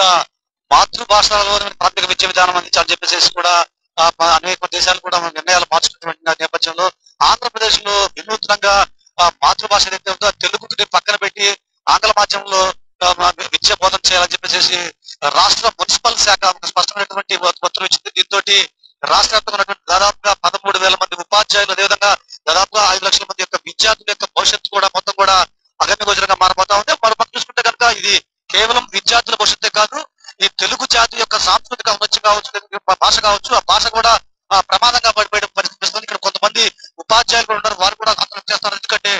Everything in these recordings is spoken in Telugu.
కూడా మాతృభాషలో ప్రాథమిక విద్య విధానం అందించాలని చెప్పేసి కూడా అనేక దేశాలు కూడా నిర్ణయాలు మార్చుకున్నటువంటి నేపథ్యంలో ఆంధ్రప్రదేశ్ లో వినూత్నంగా మాతృభాష ఏదైతే ఉందో తెలుగుని పక్కన పెట్టి ఆంగ్ల మాధ్యమంలో విద్య బోధన చేయాలని చెప్పేసి రాష్ట్ర మున్సిపల్ శాఖ స్పష్టమైనటువంటి ఉత్తర్వులు ఇచ్చింది. దీంతో రాష్ట్ర వ్యాప్తంగా ఉన్నటువంటి దాదాపుగా 13,000 మంది ఉపాధ్యాయులు, అదేవిధంగా దాదాపుగా 5 లక్షల మంది యొక్క విద్యార్థుల యొక్క భవిష్యత్తు కూడా మొత్తం కూడా అగమ్య గోచరంగా మారబోతా ఉంది. మరో పక్క చూసుకుంటే కనుక ఇది కేవలం విద్యార్థుల భవిష్యత్తే కాదు, ఈ తెలుగు జాతి యొక్క సాంస్కృతిక ఔన్నత్యం కావచ్చు, భాష కావచ్చు, ఆ భాష కూడా ప్రమాదంగా పడిపోయే పరిస్థితి. ఇక్కడ కొంతమంది ఉపాధ్యాయులు కూడా ఉన్నారు, వారు కూడా ఆందోళన చేస్తారు. ఎందుకంటే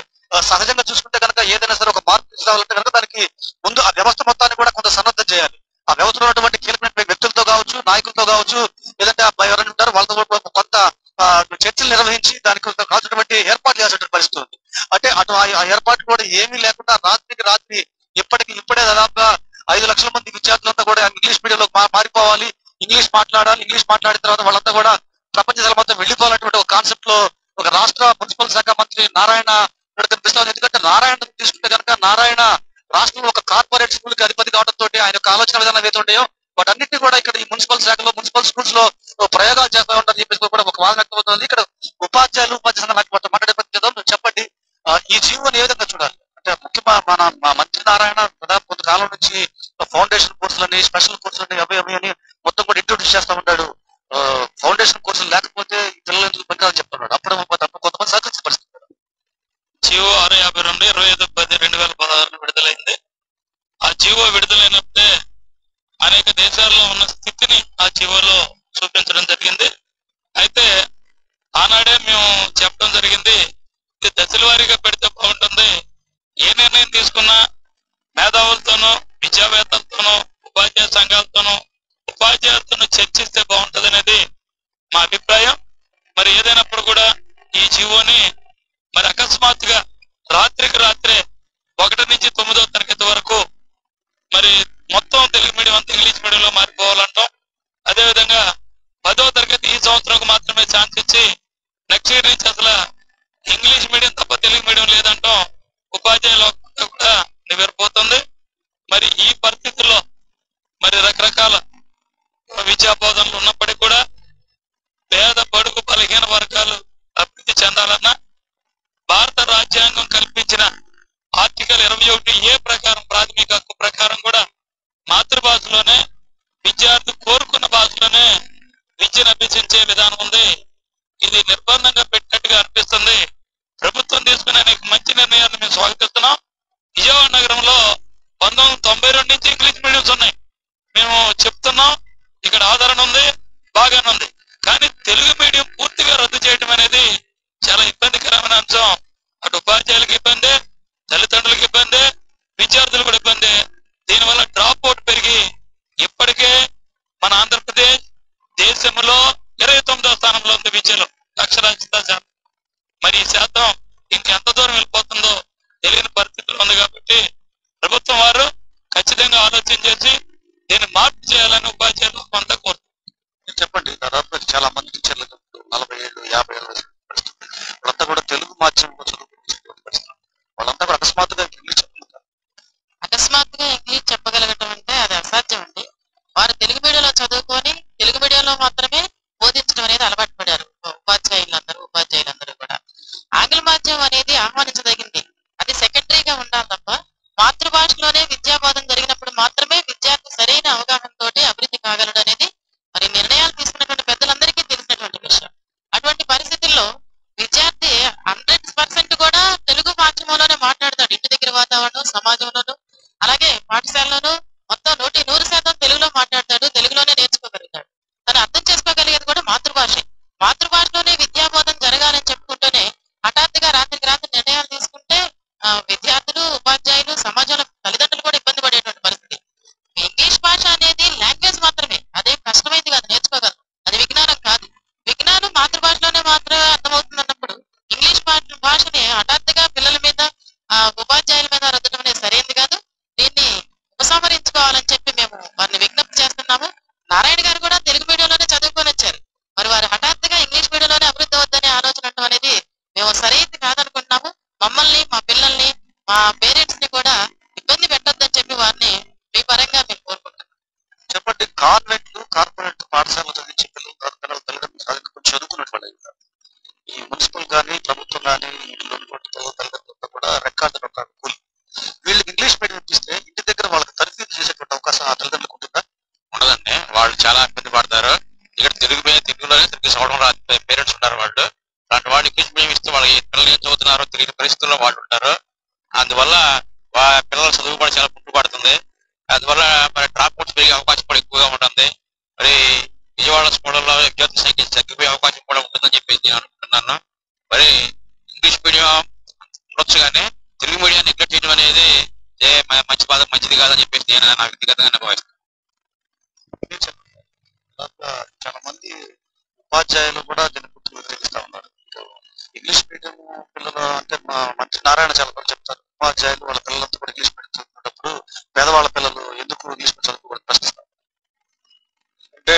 సహజంగా చూసుకుంటే కనుక ఏదైనా సరే ఒక మార్పు తీసుకురావాలంటే కనుక దానికి ముందు ఆ వ్యవస్థ మొత్తాన్ని కూడా కొంత సన్నద్ధం చేయాలి. ఆ వ్యవస్థలో ఉన్నటువంటి కీలకమైన వ్యక్తులతో కావచ్చు, నాయకులతో కావచ్చు, లేదంటే ఎవరైనా ఉంటారో వాళ్ళతో కొంత చర్చలు నిర్వహించి దానికి కావాల్సినటువంటి ఏర్పాటు చేయాల్సినటువంటి పరిస్థితి ఉంది. అంటే అటు ఆ ఏర్పాటు కూడా ఏమీ లేకుండా రాత్రికి రాత్రి ఇప్పుడే దాదాపుగా 5 లక్షల మంది విద్యార్థులంతా కూడా ఇంగ్లీష్ మీడియంలో మారిపోవాలి, ఇంగ్లీష్ మాట్లాడాలి, ఇంగ్లీష్ మాట్లాడిన తర్వాత వాళ్ళంతా కూడా ప్రపంచ స్థలం మొత్తం వెళ్ళిపోవాలన్నటువంటి ఒక కాన్సెప్ట్ లో ఒక రాష్ట్ర మున్సిపల్ శాఖ మంత్రి నారాయణ కనిపిస్తుంది. ఎందుకంటే నారాయణ తీసుకుంటే కనుక నారాయణ రాష్ట్రంలో ఒక కార్పొరేట్ స్కూల్ కి అధిపతి కావడంతో ఆయన యొక్క ఆలోచన విధానం ఏదైతే ఉంటాయో వాటన్నింటినీ కూడా ఇక్కడ ఈ మున్సిపల్ శాఖలో మున్సిపల్ స్కూల్స్ లో ప్రయోగాలు చేస్తూ ఉంటారని చెప్పేసి కూడా ఒక వాదన వ్యక్తమవుతుంది. ఇక్కడ ఉపాధ్యాయులు మాట్లాడే చెప్పండి, ఈ జీవోని ఏ విధంగా చూడాలి? అంటే ముఖ్యంగా మన మంత్రి నారాయణ దాదాపు కొంతకాలం నుంచి ఫౌండేషన్ కోర్సులని, స్పెషల్ కోర్సులని, అవి అని మొత్తం కూడా ఇంట్రొడ్యూస్ చేస్తూ ఉంటాడు. ఫౌండేషన్ కోర్సులు లేకపోతే పిల్లలు ఎందుకు పనికాలని చెప్తున్నాడు. అప్పుడు కొంతమంది సహకరించే పరిస్థితి. జియో 652 25/10/2016 విడుదలైంది. ఆ జియో విడుదలైనప్పుడే అనేక దేశాల్లో ఉన్న స్థితిని ఆ జియోలో చూపించడం జరిగింది. అయితే ఆనాడే మేము చెప్పడం జరిగింది, ఇది దశల వారీగా పెడితే బాగుంటుంది, ఏ నిర్ణయం తీసుకున్నా మేధావులతోనూ, విద్యావేత్తలతోనూ, ఉపాధ్యాయ సంఘాలతోనూ, ఉపాధ్యాయులతోనూ చర్చిస్తే బాగుంటది అనేది మా అభిప్రాయం. మరి ఏదైనప్పుడు కూడా ఈ జియోని మరి అకస్మాత్తుగా రాత్రికి రాత్రే 1 నుంచి 9వ తరగతి వరకు మరి మొత్తం తెలుగు మీడియం అంతా ఇంగ్లీష్ మీడియంలో మారిపోవాలంటాం. అదేవిధంగా 10వ తరగతి ఈ సంవత్సరం మాత్రమే ఛాన్స్ ఇచ్చి నెక్స్ట్ ఇయర్ నుంచి అసలు ఇంగ్లీష్ మీడియం తప్ప తెలుగు మీడియం లేదంటాం. ఉపాధ్యాయుల కూడా నివేరిపోతుంది. మరి ఈ పరిస్థితుల్లో మరి రకరకాల విద్యా బోధనలు ఉన్నప్పటికీ కూడా పేద బడుగు బలహీన వర్గాలు అభివృద్ధి చెందాలన్నా భారత రాజ్యాంగం కల్పించిన ఆర్టికల్ 21A ప్రకారం, ప్రాథమిక హక్కు ప్రకారం కూడా మాతృభాషలోనే విద్యార్థి కోరుకున్న భాషలోనే విద్యను అభ్యసించే విధానం ఉంది. ఇది నిర్బంధంగా పెట్టినట్టుగా అనిపిస్తుంది. ప్రభుత్వం తీసుకునే అనేక మంచి నిర్ణయాలను మేము స్వాగతిస్తున్నాం. విజయవాడ నగరంలో 1992 నుంచి ఇంగ్లీష్ మీడియంస్ ఉన్నాయి. మేము చెప్తున్నాం, ఇక్కడ ఆదరణ ఉంది, బాగానే ఉంది. కానీ తెలుగు మీడియం పూర్తిగా రద్దు చేయడం అనేది చాలా ఇబ్బందికరమైన అంశం. అటు ఉపాధ్యాయులకు ఇబ్బంది, తల్లిదండ్రులకు ఇబ్బంది, విద్యార్థులు కూడా ఇబ్బంది. దీనివల్ల డ్రాప్ అవుట్ పెరిగి ఇప్పటికే మన ఆంధ్రప్రదేశ్ దేశంలో 29వ స్థానంలో ఉంది విద్యలో అక్షరాస్యత శాతం. మరి ఈ శాతం ఇంకెంత దూరం వెళ్ళిపోతుందో తెలియని పరిస్థితులు ఉంది. కాబట్టి ప్రభుత్వం వారు ఖచ్చితంగా ఆలోచన చేసి దీన్ని మార్పు చేయాలని ఉపాధ్యాయులు అంతా కోరుతున్నారు. చెప్పండి, దాదాపు చాలా మంది టీచర్లు 40 ఏళ్ళు 50 ఏళ్ళు వాళ్ళంతా కూడా తెలుగు మాధ్యమంలో చదువుకుంటున్నారు. వాళ్ళంతా కూడా అకస్మాత్తుగా ఇంగ్లీష్ చెప్పగలగటం అంటే అది అసాధ్యం అండి. వారు తెలుగు మీడియంలో చదువుకొని తెలుగు మీడియంలో మాత్రమే బోధించడం అనేది అలవాటు పడారు ఉపాధ్యాయులందరూ కూడా. ఆంగ్ల మాధ్యమం అనేది ఆహ్వానించదగింది, అది సెకండరీగా ఉండాలి తప్ప మాతృభాషలోనే విద్యాబోధన జరిగినప్పుడు మాత్రమే విద్యార్థి సరైన అవగాహనతో అభివృద్ధి కాగలడు అనేది మరి నిర్ణయాలు తీసుకున్నటువంటి పెద్దలందరికీ తెలిసినటువంటి విషయం. అటువంటి పరిస్థితుల్లో కాన్వెంట్లు కార్పొరేట్ పాఠశాలలో చదివించే పిల్లల తల్లిదండ్రులు కొంచెం చదువుకున్నట్టు వాళ్ళు ఉన్నారు. ఈ మున్సిపల్ కానీ ప్రభుత్వం కానీ తల్లిదండ్రులతో కూడా రికార్డు ఒక కూలి వీళ్ళకి ఇంగ్లీష్ మీడియం ఇప్పిస్తే ఇంటి దగ్గర వాళ్ళకి తరఫీదు చేసేటువంటి అవకాశం ఆ తల్లిదండ్రులకు ఉంటుందా? ఉండదండి. వాళ్ళు చాలా ఇబ్బంది పడతారు. ఇక్కడ తెలుగులోనే తిరిగి చదవడం రాదు పేరెంట్స్ ఉన్నారు. వాళ్ళు అలాంటి వాళ్ళు ఇంగ్లీష్ మీడియం ఇస్తే వాళ్ళకి పిల్లలు ఏం చదువుతున్నారో తెలియని పరిస్థితుల్లో వాళ్ళు ఉంటారు. అందువల్ల పిల్లల చదువు కూడా చాలా పుట్టుపడుతుంది. అందువల్ల మరి డ్రాప్ అవుట్స్ పెరిగే అవకాశం కూడా ఎక్కువగా ఉంటుంది. మరి విజయవాడ స్కూళ్ళలో విద్యార్థి సంఖ్య తగ్గిపోయే అవకాశం కూడా ఉంటుందని చెప్పేసి నేను అనుకుంటున్నాను. మరి ఇంగ్లీష్ మీడియం ఉండొచ్చు కానీ తెలుగు మీడియాన్ని నెగ్లెక్ట్ చేయడం అనేది మంచిది కాదని చెప్పేసి నేను నా వ్యక్తిగతంగా భావిస్తాను. చాలా మంది ఉపాధ్యాయులు కూడా దీన్ని పూర్తిగా వ్యతిరేకిస్తా ఉన్నారు. ఇంగ్లీష్ మీడియం పిల్లలు అంటే మంచి నారాయణ చాలా మంది చెప్తారు, ఉపాధ్యాయులు వాళ్ళ పిల్లలంతా కూడా ఇంగ్లీష్ మీడియం చదువుకున్నప్పుడు పేదవాళ్ళ పిల్లలు ఎందుకు ఇంగ్లీష్ మీడియం చదువుకోవడం ప్రశ్నిస్తారు. అంటే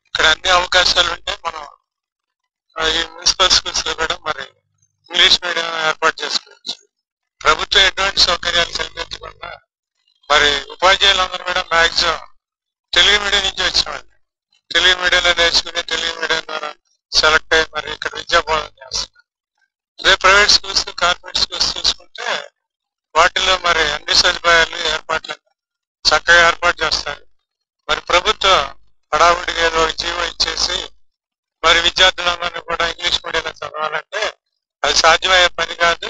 ఇక్కడ అన్ని అవకాశాలు ఉంటే మనం ఈ మున్సిపల్ స్కూల్స్ లో కూడా మరి ఇంగ్లీష్ మీడియం ఏర్పాటు చేసుకోవచ్చు. ప్రభుత్వం ఎటువంటి సౌకర్యాలు కల్పించకుండా మరి ఉపాధ్యాయులందరూ కూడా మ్యాక్సిమం తెలుగు మీడియం నుంచి వచ్చిన వాళ్ళు తెలుగు మీడియంలో నేర్చుకుని తెలుగు మీడియం ద్వారా సెలెక్ట్ అయ్యి మరి ఇక్కడ విద్యా బోధన చేస్తున్నారు. అదే ప్రైవేట్ స్కూల్స్ కార్పొరేట్ స్కూల్స్ చూసుకుంటే వాటిలో మరి అన్ని సదుపాయాలు ఏర్పాట్లు చక్కగా ఏర్పాటు చేస్తారు. మరి ప్రభుత్వం హడావుడిగా ఏదో జీవో ఇచ్చేసి మరి విద్యార్థులందరినీ కూడా ఇంగ్లీష్ మీడియంలో చదవాలంటే అది సాధ్యమయ్యే పని కాదు.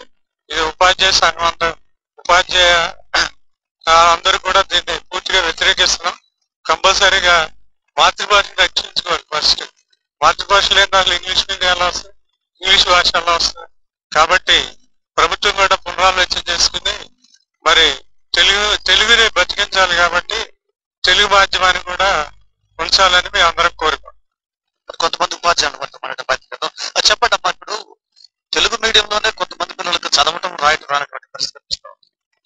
ఇది ఉపాధ్యాయ సంఘం ఉపాధ్యాయ అందరూ కూడా దీన్ని పూర్తిగా వ్యతిరేకిస్తున్నాం. కంపల్సరీగా మాతృభాషను రక్షించుకోవాలి. ఫస్ట్ మాతృభాష లేని వాళ్ళు ఇంగ్లీష్ మీడియం ఎలా వస్తుంది, ఇంగ్లీష్ భాష ఎలా వస్తుంది. కాబట్టి ప్రభుత్వం కూడా పునరాలోచన చేసుకుని మరి తెలుగుని బతికించాలి. కాబట్టి తెలుగు మాధ్యమాన్ని కూడా ఉంచాలని మేము అందరం కోరుకుంటాం. కొంతమంది ఉపాధ్యాయులు చెప్పండి అమ్మా, ఇప్పుడు తెలుగు మీడియంలోనే కొంతమంది పిల్లలకు చదవటం రాయటం రానటువంటి పరిస్థితి కనిపిస్తాం.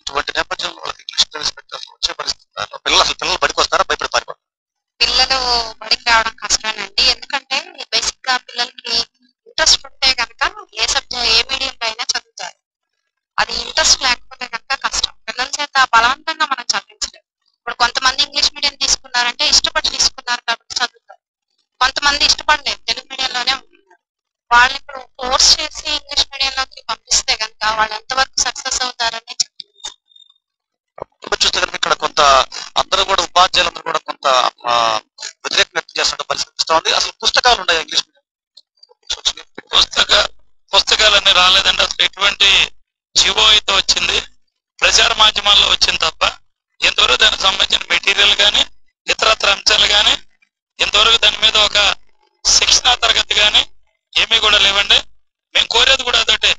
ఇటువంటి నేపథ్యంలో వాళ్ళకి ఇంగ్లీష్ వచ్చే పరిస్థితి పిల్లలు బడికి వస్తారా, భయపడి పారిపోతారు? పిల్లలు బడికి రావడం కష్టమేనండి. ఎందుకంటే బేసిక్ గా పిల్లలకి ఇంట్రెస్ట్ ఉంటే కనుక ఏ మీడియంలో అయినా చదువుతారు. అది ఇంట్రెస్ట్ లేకపోతే కనుక కష్టం. పిల్లల చేత బలవంతంగా మనం చదివించలేము. ఇప్పుడు కొంతమంది ఇంగ్లీష్ మీడియం తీసుకున్నారంటే ఇష్టపడి తీసుకున్నారు కాబట్టి చదువుతారు. కొంతమంది ఇష్టపడలేదు, తెలుగు మీడియంలోనే ఉంటున్నారు. వాళ్ళని ఇప్పుడు ఫోర్స్ చేసి ఇంగ్లీష్ మీడియంలోకి పంపిస్తే కనుక వాళ్ళు ఎంతవరకు సక్సెస్ అవుతారని చూస్తే కనుక ఇక్కడ కొంత అందరూ కూడా ఉపాధ్యాయులందరూ కూడా కొంత వ్యతిరేకం వ్యక్తం చేస్తున్న పరిస్థితి ఉంది. అసలు పుస్తకాలు ఉన్నాయి ఇంగ్లీష్ మీడియం? పుస్తకాలన్నీ రాలేదండి. అసలు ఎటువంటి జీవో అయితే వచ్చింది ప్రచార మాధ్యమాల్లో వచ్చింది తప్ప ఎంతవరకు దానికి సంబంధించిన మెటీరియల్ కానీ ఇతరత్ర అంశాలు కానీ ఎంతవరకు దాని మీద ఒక శిక్షణా తరగతి కానీ ఏమీ కూడా లేవండి. మేము కోరేది కూడా అదొకటి,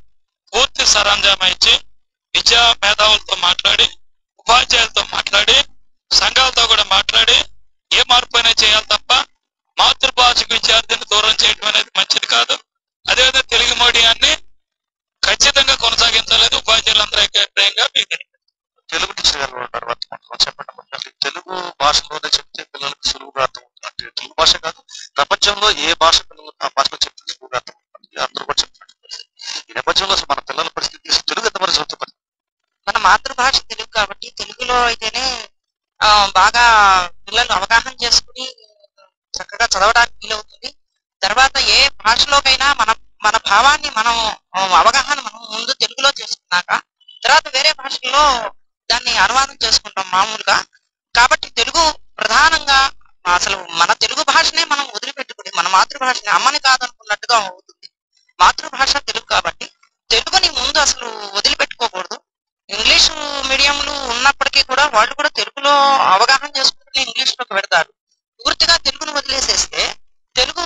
పూర్తి సరంజామా ఇచ్చి విద్యా మేధావులతో మాట్లాడి ఉపాధ్యాయులతో మాట్లాడి సంఘాలతో కూడా మాట్లాడి ఏ మార్పు అయినా చేయాలి తప్ప మాతృభాషకు విద్యార్థిని దూరం చేయడం అనేది మంచిది కాదు. అదేవిధంగా తెలుగు మీడియాన్ని ఖచ్చితంగా కొనసాగించలేదు ఉపాధ్యాయులందరూ అభిప్రాయంగా మీకు తెలుగు టీచర్ గారు ఉన్నారు, చెప్పండి. తెలుగు భాషలోనే చెప్తే పిల్లలకు సులువుగా అర్థమవుతుంది. అంటే తెలుగు భాష కాదు, ప్రపంచంలో ఏ భాష పిల్లలు ఆ భాషలో చెప్తే సులువుగా అర్థమవుతుంది అందరూ కూడా చెప్తున్నారు. ఈ నేపథ్యంలో అసలు మన పిల్లల పరిస్థితి తెలుగు ఎంతవరకు చదువుతుంది? మన మాతృభాష తెలుగు కాబట్టి తెలుగులో అయితేనే బాగా పిల్లలు అవగాహన చేసుకుని చక్కగా చదవడానికి వీలవుతుంది. తర్వాత ఏ భాషలోకైనా మన భావాన్ని మనం అవగాహన మనం ముందు తెలుగులో చేసుకున్నాక తర్వాత వేరే భాషల్లో దాన్ని అనువాదం చేసుకుంటాం మామూలుగా. కాబట్టి తెలుగు ప్రధానంగా అసలు మన తెలుగు భాషనే మనం వదిలిపెట్టుకుని మన మాతృభాషని అమ్మని కాదనుకున్నట్టుగా అవుతుంది. మాతృభాష తెలుగు కాబట్టి తెలుగుని ముందు అసలు వదిలిపెట్టుకోకూడదు. ఇంగ్లీషు మీడియంలు ఉన్నప్పటికీ కూడా వాళ్ళు కూడా తెలుగులో అవగాహన చేసుకుంటూ ఇంగ్లీష్ లోకి పెడతారు. పూర్తిగా తెలుగును వదిలేసేస్తే తెలుగు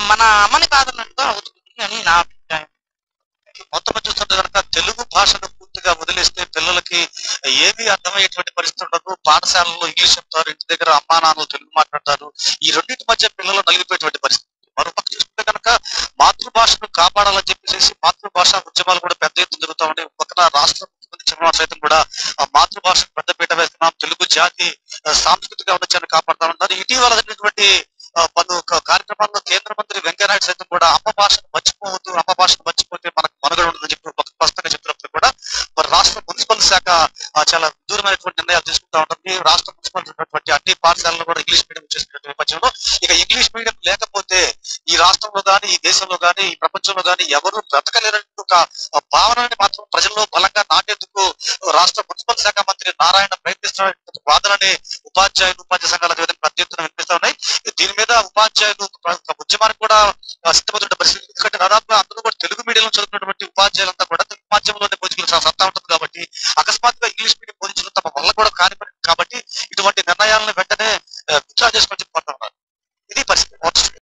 మన అమ్మని కాదన్నట్టుగా అవుతుంది అని నా అభిప్రాయం. మొత్తం చూస్తుంటే కనుక తెలుగు భాషను పూర్తిగా వదిలేస్తే పిల్లలకి ఏమీ అర్థమయ్యేటువంటి పరిస్థితి ఉండదు. పాఠశాలలో ఇంగ్లీష్ చెప్తారు, ఇంటి దగ్గర అమ్మా నాన్నలు తెలుగు మాట్లాడతారు. ఈ రెండింటి మధ్య పిల్లలు నలిగిపోయేటువంటి పరిస్థితి. మరోపక్క చూస్తుంటే కనుక మాతృభాషను కాపాడాలని చెప్పేసి మాతృభాష ఉద్యమాలు కూడా పెద్ద ఎత్తున జరుగుతూ ఉంటాయి. పక్కన రాష్ట్ర ముఖ్యమంత్రి చంద్రబాబు సైతం కూడా ఆ మాతృభాషను పెద్దపీట వేస్తున్నాం, తెలుగు జాతి సాంస్కృతిక ఔన్నత్యాన్ని కాపాడుతామన్నారు. ఇటీవల జరిగినటువంటి పలు కార్యక్రమాల్లో కేంద్ర మంత్రి వెంకయ్యనాయుడు సైతం కూడా అమ్మ భాషను మర్చిపోవద్దు, అమ్మ భాషను మర్చిపోతే మనకు మనుగడ ఉండదని చెప్పి స్పష్టంగా చెప్పినప్పుడు కూడా మరి రాష్ట్ర మున్సిపల్ శాఖ చాలా విదూరమైనటువంటి నిర్ణయాలు తీసుకుంటా ఉంటుంది. రాష్ట్ర మున్సిపల్ ఉన్నటువంటి అన్ని పాఠశాలలో కూడా ఇంగ్లీష్ మీడియం చేసినటువంటి నేపథ్యంలో ఇక ఇంగ్లీష్ మీడియం లేకపోతే ఈ రాష్ట్రంలో గానీ, ఈ దేశంలో గానీ, ఈ ప్రపంచంలో గానీ ఎవరు బ్రతకలేనటువంటి ఒక భావనని మాత్రం ప్రజల్లో బలంగా నాటేందుకు రాష్ట్ర మున్సిపల్ శాఖ మంత్రి నారాయణ ప్రయత్నిస్తున్నటువంటి వాదనని ఉపాధ్యాయ సంఘాల పెద్ద ఎత్తున వినిపిస్తా ఉన్నాయి. దీని మీద ఉపాధ్యాయులు ఉద్యమానికి కూడా సిద్ధమవుతున్న పరిస్థితి. ఎందుకంటే దాదాపుగా అందరూ కూడా తెలుగు మీడియంలో చదువుతున్నటువంటి ఉపాధ్యాయులంతా కూడా తెలుగు మాధ్యమంలోనే బోధించిన సత్తా ఉంటుంది కాబట్టి అకస్మాత్తుగా ఇంగ్లీష్ మీడియం బోధించడం తమ వల్ల కూడా కాని